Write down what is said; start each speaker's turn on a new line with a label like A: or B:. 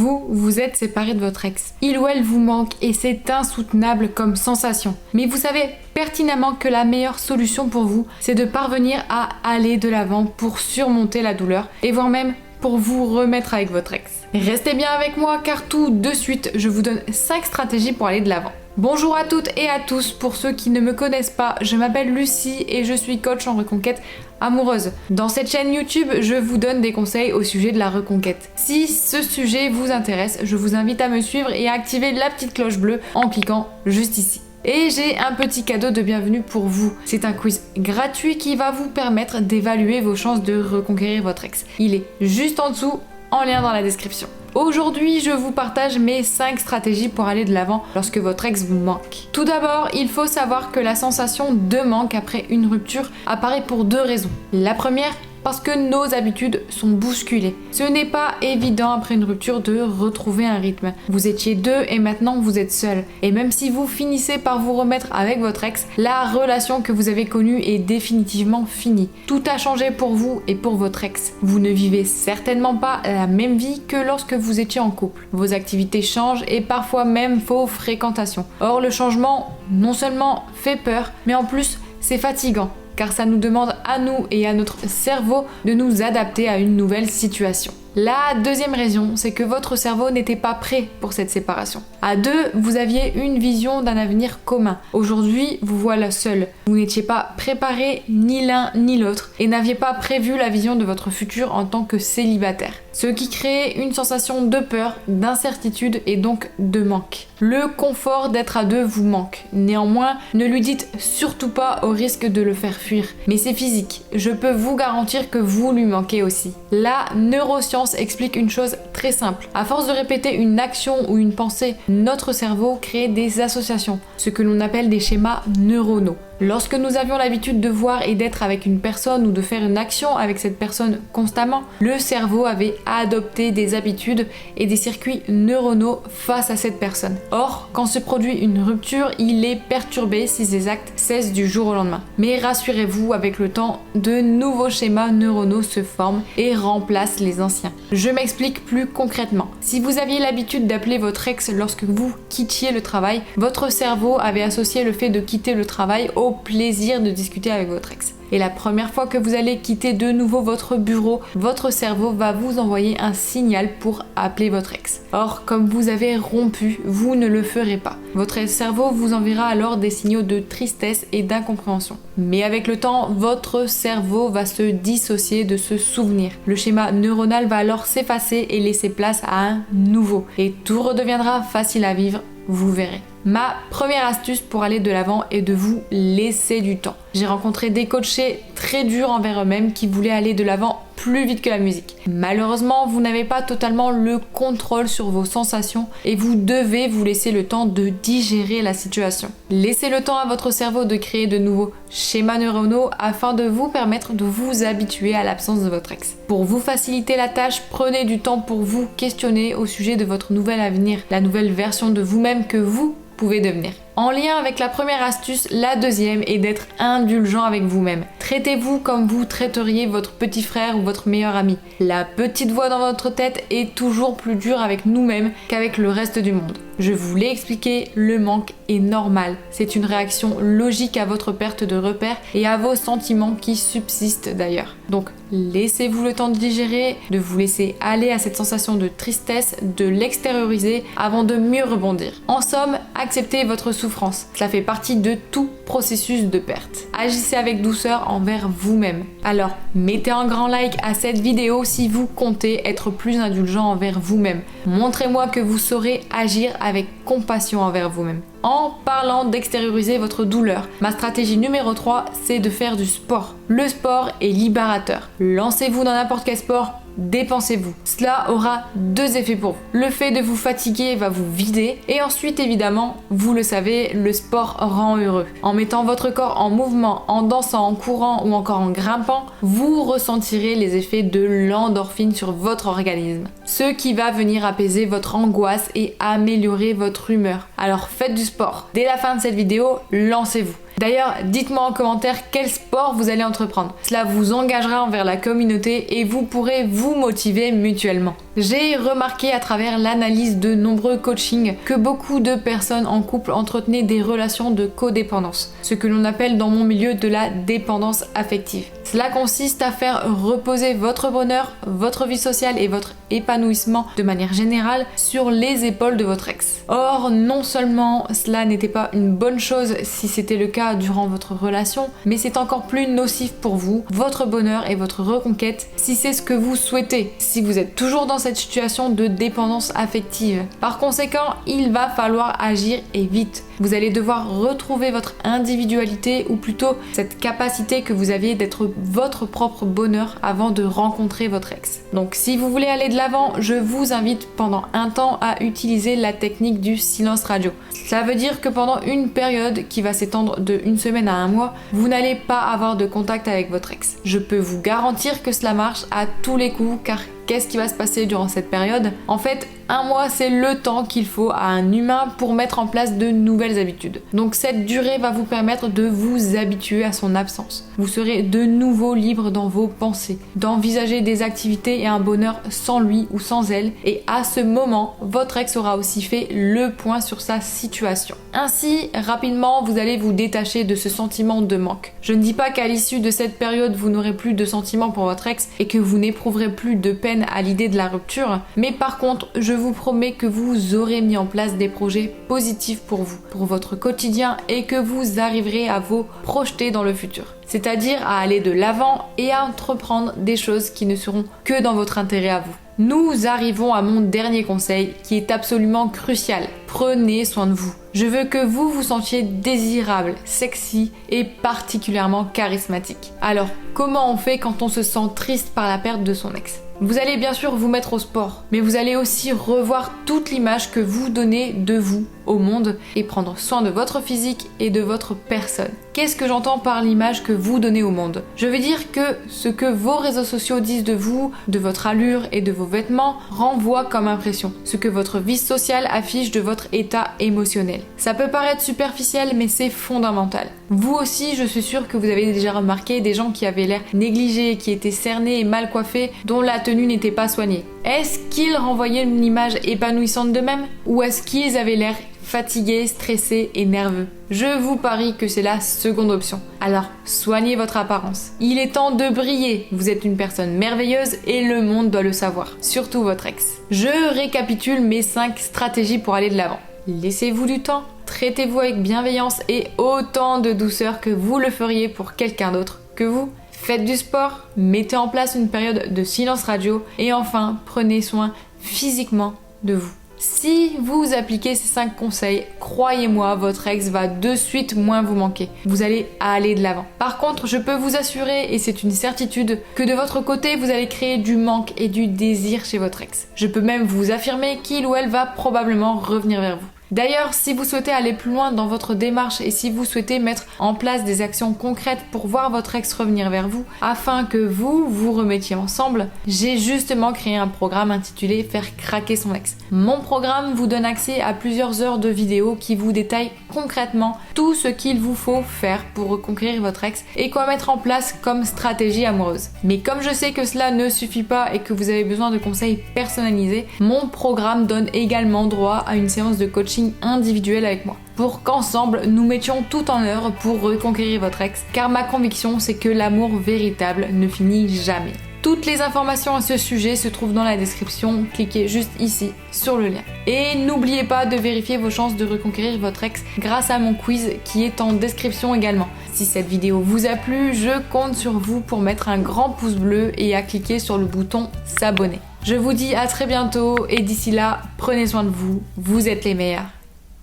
A: vous êtes séparé de votre ex. Il ou elle vous manque et c'est insoutenable comme sensation. Mais vous savez pertinemment que la meilleure solution pour vous, c'est de parvenir à aller de l'avant pour surmonter la douleur et voire même pour vous remettre avec votre ex. Restez bien avec moi car tout de suite, je vous donne 5 stratégies pour aller de l'avant. Bonjour à toutes et à tous, pour ceux qui ne me connaissent pas, je m'appelle Lucie et je suis coach en reconquête amoureuse. Dans cette chaîne YouTube, je vous donne des conseils au sujet de la reconquête. Si ce sujet vous intéresse, je vous invite à me suivre et à activer la petite cloche bleue en cliquant juste ici. Et j'ai un petit cadeau de bienvenue pour vous. C'est un quiz gratuit qui va vous permettre d'évaluer vos chances de reconquérir votre ex. Il est juste en dessous, en lien dans la description. Aujourd'hui, je vous partage mes 5 stratégies pour aller de l'avant lorsque votre ex vous manque. Tout d'abord, il faut savoir que la sensation de manque après une rupture apparaît pour 2 raisons. La première, parce que nos habitudes sont bousculées. Ce n'est pas évident après une rupture de retrouver un rythme. Vous étiez 2 et maintenant vous êtes seul. Et même si vous finissez par vous remettre avec votre ex, la relation que vous avez connue est définitivement finie. Tout a changé pour vous et pour votre ex. Vous ne vivez certainement pas la même vie que lorsque vous étiez en couple. Vos activités changent et parfois même vos fréquentations. Or, le changement, non seulement fait peur, mais en plus, c'est fatigant. Car ça nous demande à nous et à notre cerveau de nous adapter à une nouvelle situation. La deuxième raison, c'est que votre cerveau n'était pas prêt pour cette séparation. À 2, vous aviez une vision d'un avenir commun. Aujourd'hui, vous voilà seul. Vous n'étiez pas préparé ni l'un ni l'autre et n'aviez pas prévu la vision de votre futur en tant que célibataire. Ce qui crée une sensation de peur, d'incertitude et donc de manque. Le confort d'être à 2 vous manque. Néanmoins, ne lui dites surtout pas au risque de le faire fuir. Mais c'est physique. Je peux vous garantir que vous lui manquez aussi. La neuroscience explique une chose très simple. À force de répéter une action ou une pensée, notre cerveau crée des associations, ce que l'on appelle des schémas neuronaux. Lorsque nous avions l'habitude de voir et d'être avec une personne ou de faire une action avec cette personne constamment, le cerveau avait adopté des habitudes et des circuits neuronaux face à cette personne. Or, quand se produit une rupture, il est perturbé si ces actes cessent du jour au lendemain. Mais rassurez-vous, avec le temps, de nouveaux schémas neuronaux se forment et remplacent les anciens. Je m'explique plus concrètement. Si vous aviez l'habitude d'appeler votre ex lorsque vous quittiez le travail, votre cerveau avait associé le fait de quitter le travail au plaisir de discuter avec votre ex. Et la première fois que vous allez quitter de nouveau votre bureau, votre cerveau va vous envoyer un signal pour appeler votre ex. Or, comme vous avez rompu, vous ne le ferez pas. Votre cerveau vous enverra alors des signaux de tristesse et d'incompréhension. Mais avec le temps, votre cerveau va se dissocier de ce souvenir. Le schéma neuronal va alors s'effacer et laisser place à un nouveau. Et tout redeviendra facile à vivre, vous verrez. Ma première astuce pour aller de l'avant est de vous laisser du temps. J'ai rencontré des coachés très durs envers eux-mêmes qui voulaient aller de l'avant plus vite que la musique. Malheureusement, vous n'avez pas totalement le contrôle sur vos sensations et vous devez vous laisser le temps de digérer la situation. Laissez le temps à votre cerveau de créer de nouveaux schémas neuronaux afin de vous permettre de vous habituer à l'absence de votre ex. Pour vous faciliter la tâche, prenez du temps pour vous questionner au sujet de votre nouvel avenir, la nouvelle version de vous-même que vous pouvez devenir. En lien avec la première astuce, la deuxième est d'être indulgent avec vous-même. Traitez-vous comme vous traiteriez votre petit frère ou votre meilleur ami. La petite voix dans votre tête est toujours plus dure avec nous-mêmes qu'avec le reste du monde. Je vous l'ai expliqué, le manque est normal. C'est une réaction logique à votre perte de repères et à vos sentiments qui subsistent d'ailleurs. Donc, laissez-vous le temps de digérer, de vous laisser aller à cette sensation de tristesse, de l'extérioriser avant de mieux rebondir. En somme, acceptez votre souffrance. Cela fait partie de tout processus de perte. Agissez avec douceur envers vous-même. Alors, mettez un grand like à cette vidéo si vous comptez être plus indulgent envers vous-même. Montrez-moi que vous saurez agir avec compassion envers vous-même. En parlant d'extérioriser votre douleur, ma stratégie numéro 3, c'est de faire du sport. Le sport est libérateur. Lancez-vous dans n'importe quel sport, dépensez-vous. Cela aura 2 effets pour vous. Le fait de vous fatiguer va vous vider et ensuite évidemment, vous le savez, le sport rend heureux. En mettant votre corps en mouvement, en dansant, en courant ou encore en grimpant, vous ressentirez les effets de l'endorphine sur votre organisme. Ce qui va venir apaiser votre angoisse et améliorer votre humeur. Alors faites du sport. Dès la fin de cette vidéo, lancez-vous. D'ailleurs, dites-moi en commentaire quel sport vous allez entreprendre. Cela vous engagera envers la communauté et vous pourrez vous motiver mutuellement. J'ai remarqué à travers l'analyse de nombreux coachings que beaucoup de personnes en couple entretenaient des relations de codépendance, ce que l'on appelle dans mon milieu de la dépendance affective. Cela consiste à faire reposer votre bonheur, votre vie sociale et votre épanouissement de manière générale sur les épaules de votre ex. Or, non seulement cela n'était pas une bonne chose si c'était le cas durant votre relation, mais c'est encore plus nocif pour vous, votre bonheur et votre reconquête si c'est ce que vous souhaitez, si vous êtes toujours dans cette situation de dépendance affective. Par conséquent, il va falloir agir et vite. Vous allez devoir retrouver votre individualité ou plutôt cette capacité que vous aviez d'être votre propre bonheur avant de rencontrer votre ex. Donc si vous voulez aller de l'avant, je vous invite pendant un temps à utiliser la technique du silence radio. Ça veut dire que pendant une période qui va s'étendre de une semaine à un mois, vous n'allez pas avoir de contact avec votre ex. Je peux vous garantir que cela marche à tous les coups car qu'est-ce qui va se passer durant cette période? En fait, un mois, c'est le temps qu'il faut à un humain pour mettre en place de nouvelles habitudes. Donc cette durée va vous permettre de vous habituer à son absence. Vous serez de nouveau libre dans vos pensées, d'envisager des activités et un bonheur sans lui ou sans elle. Et à ce moment, votre ex aura aussi fait le point sur sa situation. Ainsi, rapidement, vous allez vous détacher de ce sentiment de manque. Je ne dis pas qu'à l'issue de cette période, vous n'aurez plus de sentiments pour votre ex et que vous n'éprouverez plus de peine à l'idée de la rupture, mais par contre, je vous promets que vous aurez mis en place des projets positifs pour vous, pour votre quotidien et que vous arriverez à vous projeter dans le futur. C'est-à-dire à aller de l'avant et à entreprendre des choses qui ne seront que dans votre intérêt à vous. Nous arrivons à mon dernier conseil qui est absolument crucial. Prenez soin de vous. Je veux que vous vous sentiez désirable, sexy et particulièrement charismatique. Alors, comment on fait quand on se sent triste par la perte de son ex ? Vous allez bien sûr vous mettre au sport, mais vous allez aussi revoir toute l'image que vous donnez de vous au monde et prendre soin de votre physique et de votre personne. Qu'est-ce que j'entends par l'image que vous donnez au monde ? Je veux dire que ce que vos réseaux sociaux disent de vous, de votre allure et de vos vêtements renvoie comme impression, ce que votre vie sociale affiche de votre état émotionnel. Ça peut paraître superficiel, mais c'est fondamental. Vous aussi, je suis sûre que vous avez déjà remarqué des gens qui avaient l'air négligés, qui étaient cernés et mal coiffés, dont la tenue n'était pas soignée. Est-ce qu'ils renvoyaient une image épanouissante d'eux-mêmes ? Ou est-ce qu'ils avaient l'air fatigués, stressés et nerveux ? Je vous parie que c'est la seconde option. Alors, soignez votre apparence. Il est temps de briller. Vous êtes une personne merveilleuse et le monde doit le savoir. Surtout votre ex. Je récapitule mes 5 stratégies pour aller de l'avant. Laissez-vous du temps. Traitez-vous avec bienveillance et autant de douceur que vous le feriez pour quelqu'un d'autre que vous. Faites du sport, mettez en place une période de silence radio et enfin, prenez soin physiquement de vous. Si vous appliquez ces 5 conseils, croyez-moi, votre ex va de suite moins vous manquer. Vous allez aller de l'avant. Par contre, je peux vous assurer, et c'est une certitude, que de votre côté, vous allez créer du manque et du désir chez votre ex. Je peux même vous affirmer qu'il ou elle va probablement revenir vers vous. D'ailleurs, si vous souhaitez aller plus loin dans votre démarche et si vous souhaitez mettre en place des actions concrètes pour voir votre ex revenir vers vous, afin que vous vous remettiez ensemble, j'ai justement créé un programme intitulé « Faire craquer son ex ». Mon programme vous donne accès à plusieurs heures de vidéos qui vous détaillent concrètement tout ce qu'il vous faut faire pour reconquérir votre ex et quoi mettre en place comme stratégie amoureuse. Mais comme je sais que cela ne suffit pas et que vous avez besoin de conseils personnalisés, mon programme donne également droit à une séance de coaching individuel avec moi pour qu'ensemble nous mettions tout en œuvre pour reconquérir votre ex car ma conviction c'est que l'amour véritable ne finit jamais. Toutes les informations à ce sujet se trouvent dans la description, cliquez juste ici sur le lien. Et n'oubliez pas de vérifier vos chances de reconquérir votre ex grâce à mon quiz qui est en description également. Si cette vidéo vous a plu, je compte sur vous pour mettre un grand pouce bleu et à cliquer sur le bouton s'abonner. Je vous dis à très bientôt et d'ici là, prenez soin de vous, vous êtes les meilleurs.